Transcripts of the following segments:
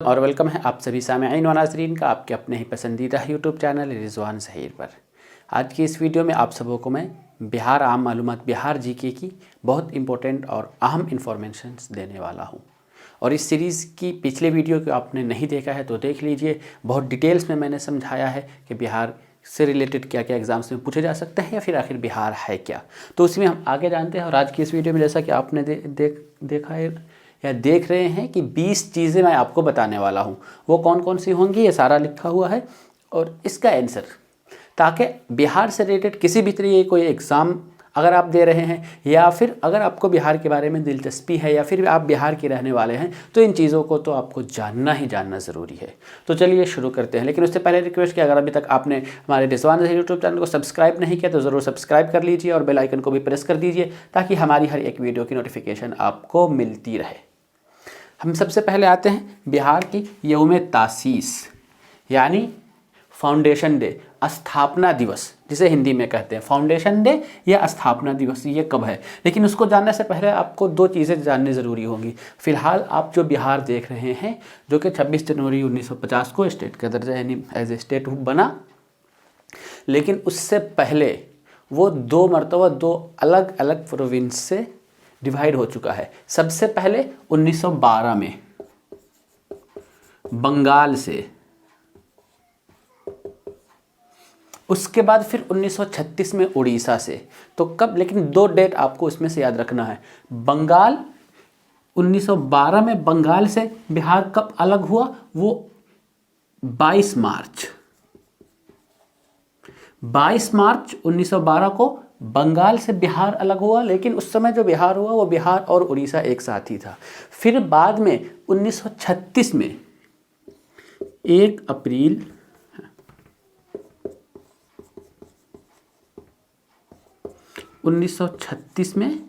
और वेलकम है आप सभी सामेईन व नाज़रीन का आपके अपने ही पसंदीदा यूट्यूब चैनल रिजवान ज़हीर पर। आज की इस वीडियो में आप सबों को मैं बिहार आम मालूमात बिहार जीके की बहुत इंपॉर्टेंट और अहम इंफॉर्मेशंस देने वाला हूं। और इस सीरीज़ की पिछले वीडियो को आपने नहीं देखा है तो देख लीजिए। बहुत डिटेल्स में मैंने समझाया है कि बिहार से रिलेटेड क्या क्या एग्ज़ाम्स में पूछे जा सकते हैं या फिर आखिर बिहार है क्या, तो उसमें हम आगे जानते हैं। और आज की इस वीडियो में जैसा कि आपने देखा है या देख रहे हैं कि 20 चीज़ें मैं आपको बताने वाला हूं। वो कौन कौन सी होंगी ये सारा लिखा हुआ है और इसका आंसर, ताकि बिहार से रिलेटेड किसी भी तरीके कोई एग्ज़ाम अगर आप दे रहे हैं या फिर अगर आपको बिहार के बारे में दिलचस्पी है या फिर आप बिहार के रहने वाले हैं तो इन चीज़ों को तो आपको जानना ही जानना ज़रूरी है। तो चलिए शुरू करते हैं। लेकिन उससे पहले रिक्वेस्ट कि अगर अभी तक आपने हमारे रिजवान ज़हीर यूट्यूब चैनल को सब्सक्राइब नहीं किया तो ज़रूर सब्सक्राइब कर लीजिए और बेल आइकन को भी प्रेस कर दीजिए ताकि हमारी हर एक वीडियो की नोटिफिकेशन आपको मिलती रहे। हम सबसे पहले आते हैं बिहार की यौम तासीस यानी फाउंडेशन डे, स्थापना दिवस जिसे हिंदी में कहते हैं। फाउंडेशन डे या स्थापना दिवस ये कब है, लेकिन उसको जानने से पहले आपको दो चीज़ें जाननी ज़रूरी होंगी। फिलहाल आप जो बिहार देख रहे हैं जो कि 26 जनवरी 1950 को स्टेट का दर्जा यानी एज ए स्टेट बना, लेकिन उससे पहले वो दो मरतबा दो अलग अलग प्रोविंस से डिवाइड हो चुका है। सबसे पहले 1912 में बंगाल से, उसके बाद फिर 1936 में उड़ीसा से। तो कब, लेकिन दो डेट आपको इसमें से याद रखना है। बंगाल 1912 में बंगाल से बिहार कब अलग हुआ, वो 22 मार्च 1912 को बंगाल से बिहार अलग हुआ। लेकिन उस समय जो बिहार हुआ वो बिहार और उड़ीसा एक साथ ही था। फिर बाद में 1936 में 1 अप्रैल 1936 में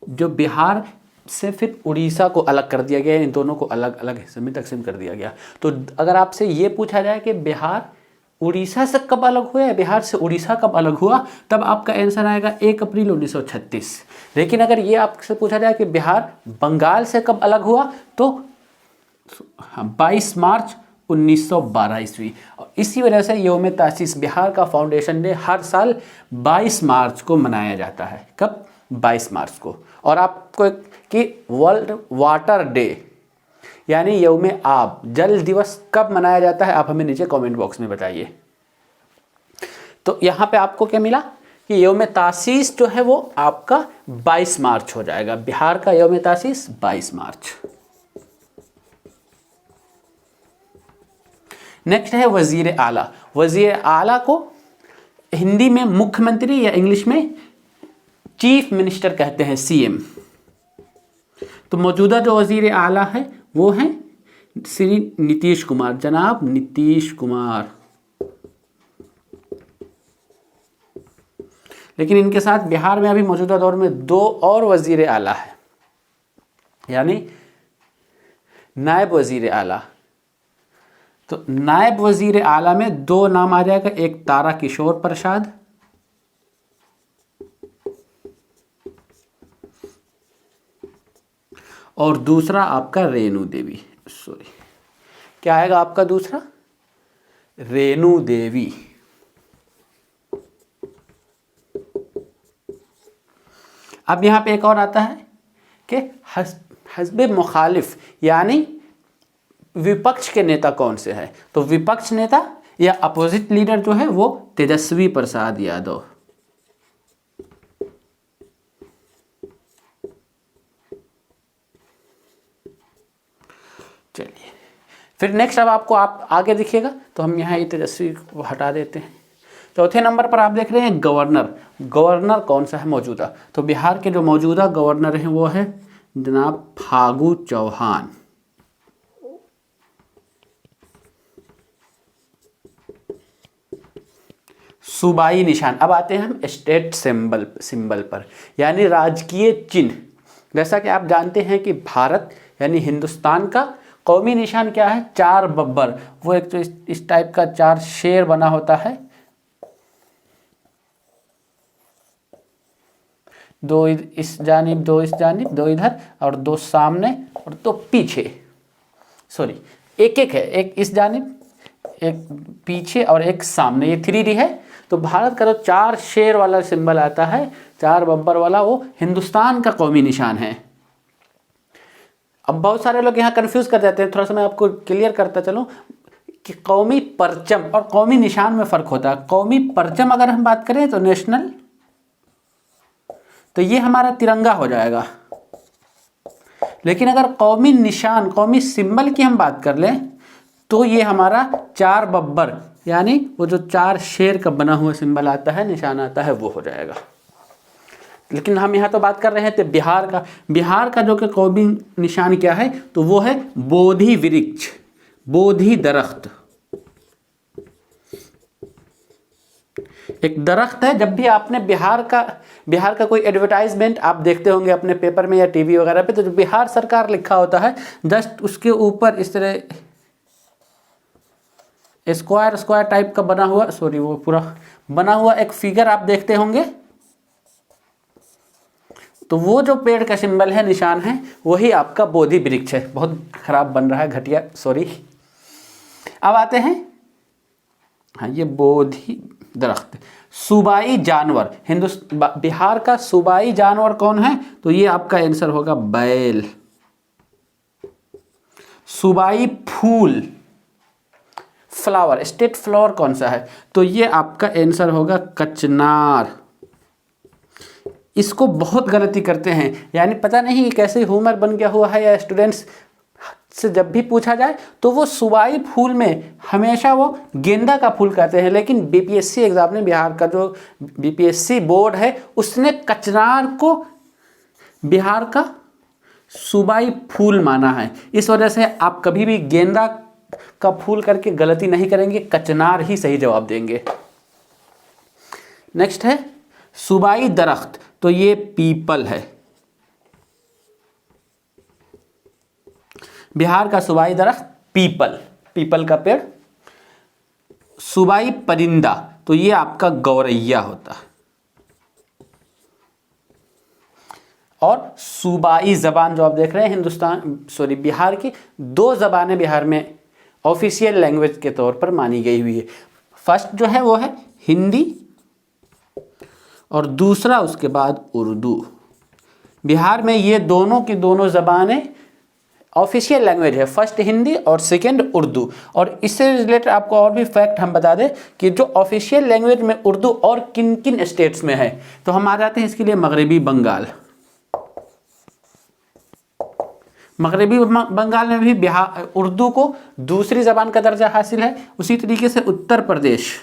जो बिहार से फिर उड़ीसा को अलग कर दिया गया, इन दोनों को अलग अलग हिस्से में तकसीम कर दिया गया। तो अगर आपसे ये पूछा जाए कि बिहार उड़ीसा से कब अलग हुआ या बिहार से उड़ीसा कब अलग हुआ, तब आपका आंसर आएगा 1 अप्रैल 1936। लेकिन अगर ये आपसे पूछा जाए कि बिहार बंगाल से कब अलग हुआ तो 22 मार्च 1912 ईस्वी। और इसी वजह से यौम तासीस बिहार का फाउंडेशन डे हर साल 22 मार्च को मनाया जाता है। कब? 22 मार्च को। और आपको कि वर्ल्ड वाटर डे यानी यौम आब, जल दिवस कब मनाया जाता है, आप हमें नीचे कमेंट बॉक्स में बताइए। तो यहाँ पे आपको क्या मिला कि यौम तासीस जो है वो आपका 22 मार्च हो जाएगा। बिहार का यौम तासीस 22 मार्च। नेक्स्ट है वजीर आला। वजीर आला को हिंदी में मुख्यमंत्री या इंग्लिश में चीफ मिनिस्टर कहते हैं, सीएम। तो मौजूदा जो वजीर आला है वो हैं श्री नीतीश कुमार, जनाब नीतीश कुमार। लेकिन इनके साथ बिहार में अभी मौजूदा दौर में दो और वजीर आला है यानी नायब वजीर आला। तो नायब वजीर आला में दो नाम आ जाएगा, एक तारा किशोर प्रसाद और दूसरा आपका रेणु देवी। सॉरी, क्या आएगा आपका दूसरा? रेणु देवी। अब यहां पे एक और आता है कि हस्बे मुखालिफ यानी विपक्ष के नेता कौन से हैं। तो विपक्ष नेता या अपोजिट लीडर जो है वो तेजस्वी प्रसाद यादव। चलिए फिर नेक्स्ट, अब आपको आप आगे दिखेगा तो हम यहाँ ये तेजस्वी को हटा देते हैं। चौथे नंबर पर आप देख रहे हैं गवर्नर। गवर्नर कौन सा है मौजूदा? तो बिहार के जो मौजूदा गवर्नर हैं वो है जनाब फागू चौहान। सूबाई निशान। अब आते हैं हम स्टेट सिंबल पर यानी राजकीय चिन्ह। जैसा कि आप जानते हैं कि भारत यानी हिंदुस्तान का कौमी निशान क्या है? 4 बब्बर। वो एक तो इस टाइप का 4 शेर बना होता है, दो इस जानिब, दो इस जानिब, दो इधर और दो सामने और दो पीछे। सॉरी, एक एक है, एक इस जानिब, एक पीछे और एक सामने, ये 3D है। तो भारत का जो 4 शेर वाला सिंबल आता है, 4 बब्बर वाला, वो हिंदुस्तान का कौमी निशान है। अब बहुत सारे लोग यहाँ कंफ्यूज कर जाते हैं, थोड़ा सा मैं आपको क्लियर करता चलूँ कि कौमी परचम और कौमी निशान में फ़र्क होता है। कौमी परचम अगर हम बात करें तो नेशनल, तो ये हमारा तिरंगा हो जाएगा। लेकिन अगर कौमी निशान, कौमी सिंबल की हम बात कर लें तो ये हमारा 4 बब्बर, यानी वो जो 4 शेर का बना हुआ सिंबल आता है, निशान आता है, वो हो जाएगा। लेकिन हम यहाँ तो बात कर रहे थे बिहार का। बिहार का जो कि कौमी निशान क्या है, तो वो है बोधि वृक्ष, बोधि दरख्त। एक दरख्त है। जब भी आपने बिहार का कोई एडवर्टाइजमेंट आप देखते होंगे अपने पेपर में या टीवी वगैरह पे, तो जो बिहार सरकार लिखा होता है, जस्ट उसके ऊपर इस तरह स्क्वायर टाइप का बना हुआ, वो पूरा बना हुआ एक फिगर आप देखते होंगे। तो वो जो पेड़ का सिंबल है, निशान है, वही आपका बोधि वृक्ष है। बहुत खराब बन रहा है, घटिया, सॉरी। अब आते हैं, हाँ, ये बोधि दरख्त। सूबाई जानवर, बिहार का सूबाई जानवर कौन है, तो ये आपका आंसर होगा बैल। सूबाई फूल, फ्लावर, स्टेट फ्लावर कौन सा है, तो ये आपका आंसर होगा कचनार। इसको बहुत गलती करते हैं, यानी पता नहीं कैसे ह्यूमर बन गया हुआ है, या स्टूडेंट्स से जब भी पूछा जाए तो वो सूबाई फूल में हमेशा वो गेंदा का फूल कहते हैं। लेकिन बीपीएससी एग्जाम ने, बिहार का जो बीपीएससी बोर्ड है, उसने कचनार को बिहार का सूबाई फूल माना है। इस वजह से आप कभी भी गेंदा का फूल करके गलती नहीं करेंगे, कचनार ही सही जवाब देंगे। नेक्स्ट है सूबाई दरख्त, तो ये पीपल है। बिहार का सूबाई दरख्त पीपल, पीपल का पेड़। सूबाई परिंदा, तो ये आपका गौरैया होता है। और सूबाई जबान जो आप देख रहे हैं, बिहार की 2 जबानें बिहार में ऑफिशियल लैंग्वेज के तौर पर मानी गई हुई है। फर्स्ट जो है वो है हिंदी, और दूसरा उसके बाद उर्दू। बिहार में ये दोनों की दोनों ज़बानें ऑफिशियल लैंग्वेज है, फर्स्ट हिंदी और सेकंड उर्दू। और इससे रिलेटेड आपको और भी फैक्ट हम बता दें कि जो ऑफिशियल लैंग्वेज में उर्दू और किन किन स्टेट्स में है, तो हम आ जाते हैं इसके लिए मगरबी बंगाल। मगरबी बंगाल में भी बिहार उर्दू को दूसरी ज़बान का दर्जा हासिल है। उसी तरीके से उत्तर प्रदेश,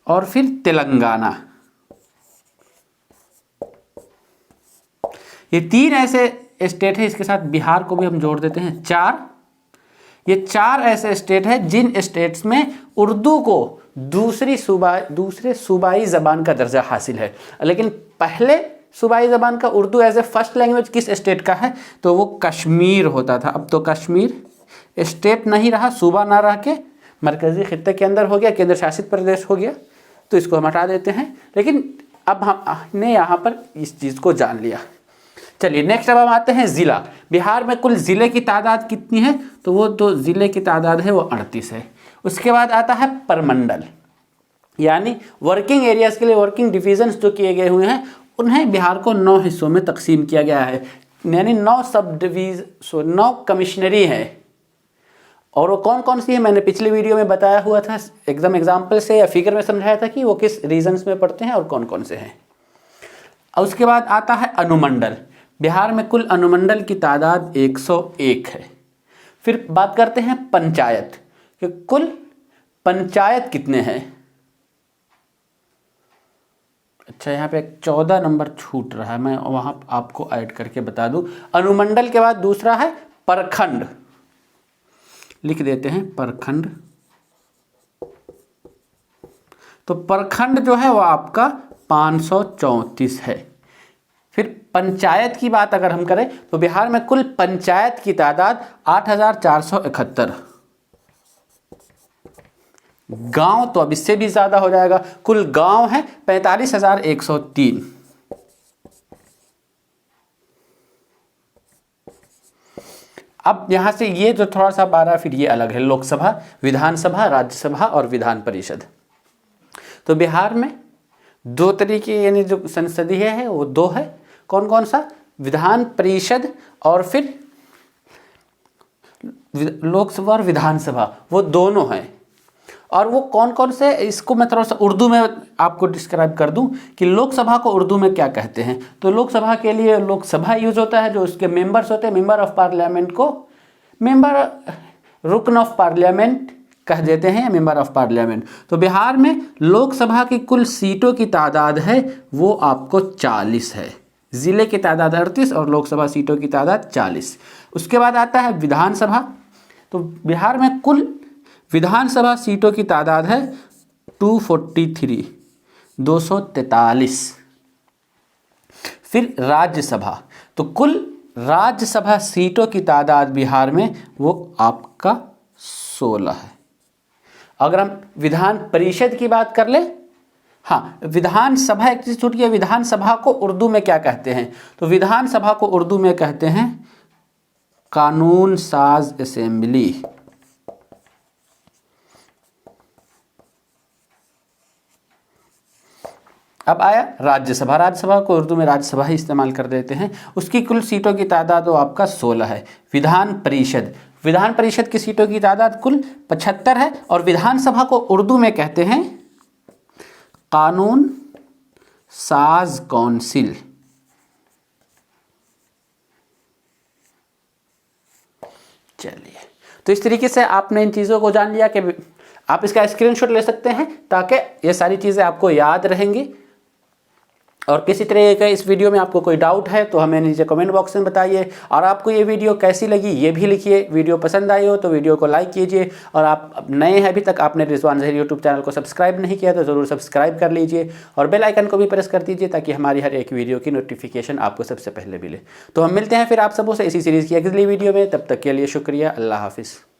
और फिर तेलंगाना। ये 3 ऐसे स्टेट है, इसके साथ बिहार को भी हम जोड़ देते हैं 4। ये 4 ऐसे स्टेट है जिन स्टेट्स में उर्दू को दूसरे सूबाई ज़बान का दर्जा हासिल है। लेकिन पहले सूबाई ज़बान का Urdu as a first language किस स्टेट का है, तो वो कश्मीर होता था। अब तो कश्मीर स्टेट नहीं रहा, सूबा ना रह के मरकज़ी खित्ते के अंदर हो गया, केंद्र शासित प्रदेश हो गया, तो इसको हम हटा देते हैं। लेकिन अब हमने यहाँ पर इस चीज़ को जान लिया। चलिए नेक्स्ट अब हम आते हैं ज़िला। बिहार में कुल ज़िले की तादाद कितनी है, तो वो तो ज़िले की तादाद है वो 38 है। उसके बाद आता है परमंडल, यानी वर्किंग एरियाज़ के लिए वर्किंग डिविजन्स जो किए गए हुए हैं, उन्हें बिहार को 9 हिस्सों में तकसीम किया गया है। यानी 9 सब डिवीज़न, 9 कमिश्नरी हैं। और वो कौन कौन सी है, मैंने पिछले वीडियो में बताया हुआ था, एकदम एग्जाम्पल से या फिगर में समझाया था कि वो किस रीजन्स में पढ़ते हैं और कौन कौन से हैं। और उसके बाद आता है अनुमंडल। बिहार में कुल अनुमंडल की तादाद 101 है। फिर बात करते हैं पंचायत, कि कुल पंचायत कितने हैं। अच्छा, यहाँ पे 14 नंबर छूट रहा है, मैं वहाँ आपको ऐड करके बता दूँ। अनुमंडल के बाद दूसरा है प्रखंड, लिख देते हैं प्रखंड। तो प्रखंड जो है वो आपका 534 है। फिर पंचायत की बात अगर हम करें तो बिहार में कुल पंचायत की तादाद 8471। गांव तो अब इससे भी ज़्यादा हो जाएगा, कुल गांव है 45,103। अब यहाँ से ये जो थोड़ा सा 12 फिर ये अलग है, लोकसभा, विधानसभा, राज्यसभा और विधान परिषद। तो बिहार में 2 तरीके यानी जो संसदीय है वो 2 है। कौन कौन सा? विधान परिषद और फिर लोकसभा और विधानसभा, वो दोनों हैं। और वो कौन कौन से, इसको मैं थोड़ा सा उर्दू में आपको डिस्क्राइब कर दूं कि लोकसभा को उर्दू में क्या कहते हैं। तो लोकसभा के लिए लोकसभा यूज होता है, जो उसके मेंबर्स होते हैं, मेंबर ऑफ पार्लियामेंट को रुकन ऑफ पार्लियामेंट कह देते हैं, मेंबर ऑफ पार्लियामेंट। तो बिहार में लोकसभा की कुल सीटों की तादाद है वो आपको 40 है। जिले की तादाद 38 और लोकसभा सीटों की तादाद 40। उसके बाद आता है विधानसभा। तो बिहार में कुल विधानसभा सीटों की तादाद है 243, 243। फिर राज्यसभा, तो कुल राज्यसभा सीटों की तादाद बिहार में वो आपका 16 है। अगर हम विधान परिषद की बात कर ले, हाँ, विधानसभा एक चीज छूट गई, विधानसभा को उर्दू में क्या कहते हैं? तो विधानसभा को उर्दू में कहते हैं कानून साज असेंबली। अब आया राज्यसभा। राज्यसभा को उर्दू में राज्यसभा ही इस्तेमाल कर देते हैं। उसकी कुल सीटों की तादाद वो आपका 16 है। विधान परिषद, विधान परिषद की सीटों की तादाद कुल 75 है। और विधानसभा को उर्दू में कहते हैं कानून साज काउंसिल। चलिए, तो इस तरीके से आपने इन चीज़ों को जान लिया कि आप इसका स्क्रीनशॉट ले सकते हैं ताकि ये सारी चीज़ें आपको याद रहेंगी। और किसी तरह का इस वीडियो में आपको कोई डाउट है तो हमें नीचे कमेंट बॉक्स में बताइए। और आपको ये वीडियो कैसी लगी ये भी लिखिए। वीडियो पसंद आई हो तो वीडियो को लाइक कीजिए। और आप नए हैं, अभी तक आपने रिजवान ज़हीर यूट्यूब चैनल को सब्सक्राइब नहीं किया तो ज़रूर सब्सक्राइब कर लीजिए और बेल आइकन को भी प्रेस कर दीजिए ताकि हमारी हर एक वीडियो की नोटिफिकेशन आपको सबसे पहले मिले। तो हम मिलते हैं फिर आप सबों से इसी सीरीज़ की अगली वीडियो में। तब तक के लिए शुक्रिया। अल्लाह हाफिज़।